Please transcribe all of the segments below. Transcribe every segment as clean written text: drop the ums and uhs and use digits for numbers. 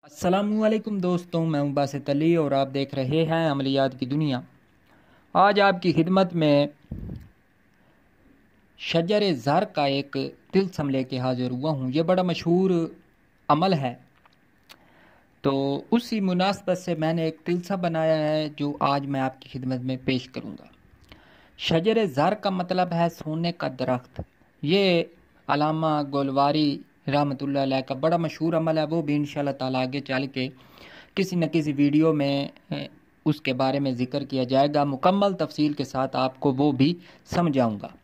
अस्सलामुअलैकुम दोस्तों, मैं हूं बासित अली और आप देख रहे हैं अमलियात की दुनिया। आज आपकी खिदमत में शजर ज़र का एक तिलस्म लेके हाजिर हुआ हूं। ये बड़ा मशहूर अमल है, तो उसी मुनासबत से मैंने एक तिलस्म बनाया है जो आज मैं आपकी खिदमत में पेश करूंगा। शजर ज़र का मतलब है सोने का दरख्त। ये अलामा गोलवारी रहमतुल्लाह अलैह का बड़ा मशहूर अमल है। वो भी इंशाअल्लाह ताला आगे चल के किसी न किसी वीडियो में उसके बारे में ज़िक्र किया जाएगा। मुकम्मल तफसील के साथ आपको वो भी समझाऊंगा।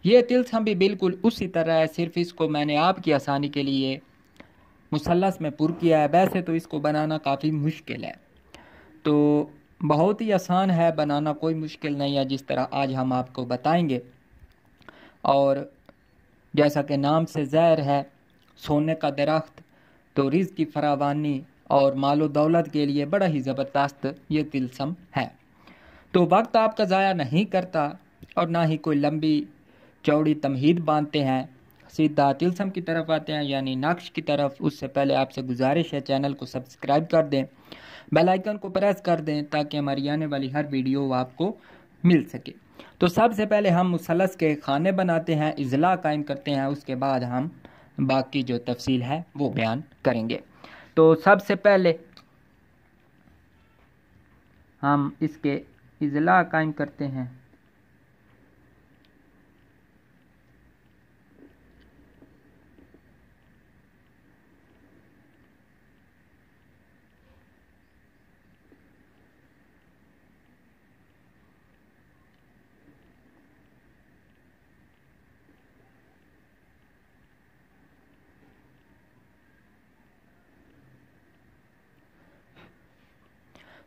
ये तिलस्म भी बिल्कुल उसी तरह है, सिर्फ इसको मैंने आपकी आसानी के लिए मुसल्लस में पुर किया है। वैसे तो इसको बनाना काफ़ी मुश्किल है, तो बहुत ही आसान है बनाना, कोई मुश्किल नहीं है, जिस तरह आज हम आपको बताएंगे। और जैसा कि नाम से ज़ाहिर है, सोने का दरख्त, तो रिज़्क़ की फरावानी और मालो दौलत के लिए बड़ा ही ज़बरदस्त ये तिलस्म है। तो वक्त आपका ज़ाया नहीं करता और ना ही कोई लंबी चौड़ी तमहीद बांधते हैं, सीधा तिलस्म की तरफ आते हैं, यानी नक्श की तरफ। उससे पहले आपसे गुजारिश है, चैनल को सब्सक्राइब कर दें, बेल आइकन को प्रेस कर दें ताकि हमारी आने वाली हर वीडियो आपको मिल सके। तो सबसे पहले हम मुसल्लस के खाने बनाते हैं, इज़ला कायम करते हैं, उसके बाद हम बाकी जो तफसील है वो बयान करेंगे। तो सबसे पहले हम इसके इज़ला कायम करते हैं।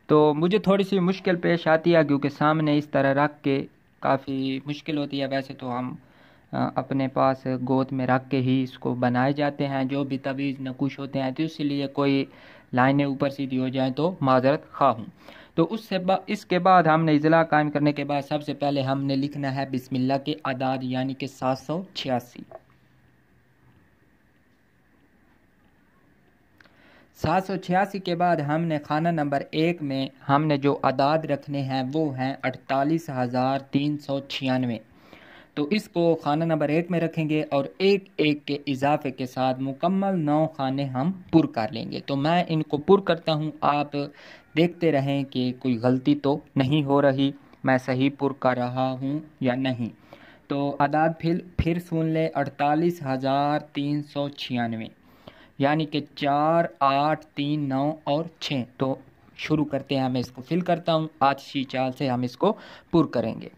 तो मुझे थोड़ी सी मुश्किल पेश आती है क्योंकि सामने इस तरह रख के काफ़ी मुश्किल होती है। वैसे तो हम अपने पास गोद में रख के ही इसको बनाए जाते हैं, जो भी तवीज़ नकुश होते हैं, तो इसलिए कोई लाइनें ऊपर सीधी हो जाएं तो माजरत खा हूँ। तो इसके बाद हमने इज़ला कायम करने के बाद सबसे पहले हमने लिखना है बिस्मिल्लाह के आदाद, यानी कि 786। 786 के बाद हमने खाना नंबर 1 में हमने जो आदाद रखने हैं वो हैं 48,396। तो इसको खाना नंबर 1 में रखेंगे और एक एक के इजाफे के साथ मुकम्मल 9 खाने हम पुर कर लेंगे। तो मैं इनको पुर करता हूँ, आप देखते रहें कि कोई गलती तो नहीं हो रही, मैं सही पुर कर रहा हूँ या नहीं। तो आदाद फिर सुन लें, 48,396, यानी कि 4, 8, 3, 9 और 6। तो शुरू करते हैं, मैं इसको फिल करता हूँ, आछी चाल से हम इसको पुर करेंगे।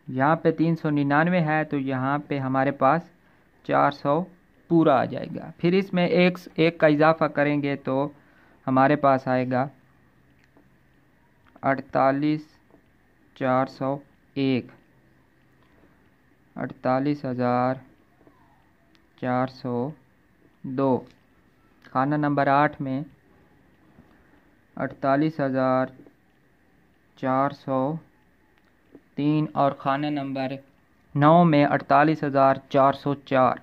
यहाँ पे 399 है, तो यहाँ पे हमारे पास 400 पूरा आ जाएगा। फिर इसमें एक एक का इजाफा करेंगे तो हमारे पास आएगा 48,401, 48,402। खाना नंबर 8 में 48,403 और खाना नंबर 9 में 48,404।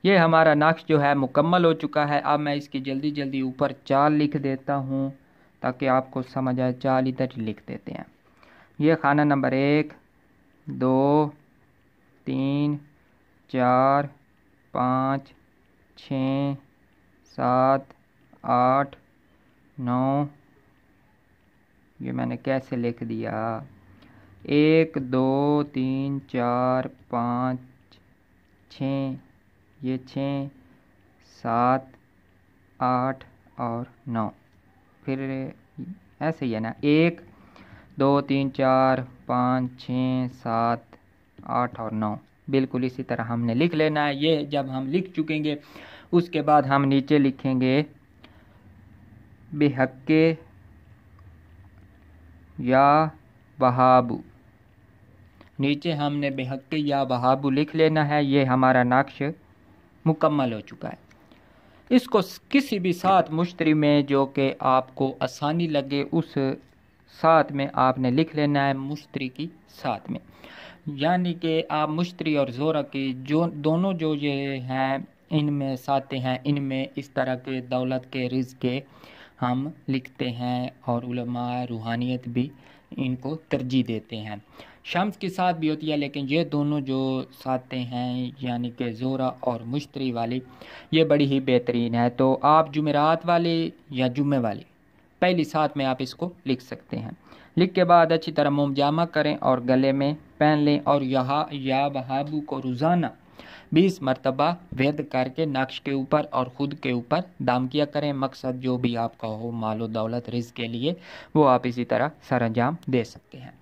ये हमारा नक्श जो है मुकम्मल हो चुका है। अब मैं इसकी जल्दी जल्दी ऊपर चाल लिख देता हूँ ताकि आपको समझ आए। चाल इधर ही लिख देते हैं। ये खाना नंबर 1, 2, 3, 4, 5, 6, 7, 8, 9। ये मैंने कैसे लिख दिया? 1, 2, 3, 4, 5, 6, ये 6, 7, 8 और 9। फिर ऐसे ही है ना, 1 2 3 4 5 6 7 8 और 9, बिल्कुल इसी तरह हमने लिख लेना है। ये जब हम लिख चुकेंगे उसके बाद हम नीचे लिखेंगे बेहक्के या वहाबू। नीचे हमने बेहक्के या वहाबू लिख लेना है। ये हमारा नक्श मुकम्मल हो चुका है। इसको किसी भी साथ मुश्तरी में जो कि आपको आसानी लगे उस साथ में आपने लिख लेना है, मुश्तरी की साथ में। यानी कि आप मुश्तरी और ज़ोरा की जो दोनों जो ये हैं इनमें साथे हैं, इनमें इस तरह के दौलत के रिज़्क़ के हम लिखते हैं और उलमा रूहानियत भी इनको तरजीह देते हैं। शम्स के साथ भी होती है, लेकिन ये दोनों जो साथे हैं यानी कि ज़ोरा और मुश्तरी वाली, ये बड़ी ही बेहतरीन है। तो आप जुमेरात वाले या जुम्मे वाली पहली साथ में आप इसको लिख सकते हैं। लिख के बाद अच्छी तरह मोम जामा करें और गले में पहन लें और यहाँ या वहाबू को रोज़ाना 20 मरतबा वेद करके नक्श के ऊपर और ख़ुद के ऊपर दाम किया करें। मकसद जो भी आपका हो मालो दौलत रिज़्क़ के लिए, वो आप इसी तरह सरअंजाम दे सकते हैं।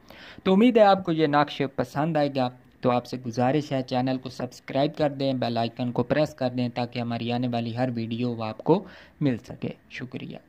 तो उम्मीद है आपको ये नक्श पसंद आएगा। तो आपसे गुजारिश है चैनल को सब्सक्राइब कर दें, बेल आइकन को प्रेस कर दें ताकि हमारी आने वाली हर वीडियो आपको मिल सके। शुक्रिया।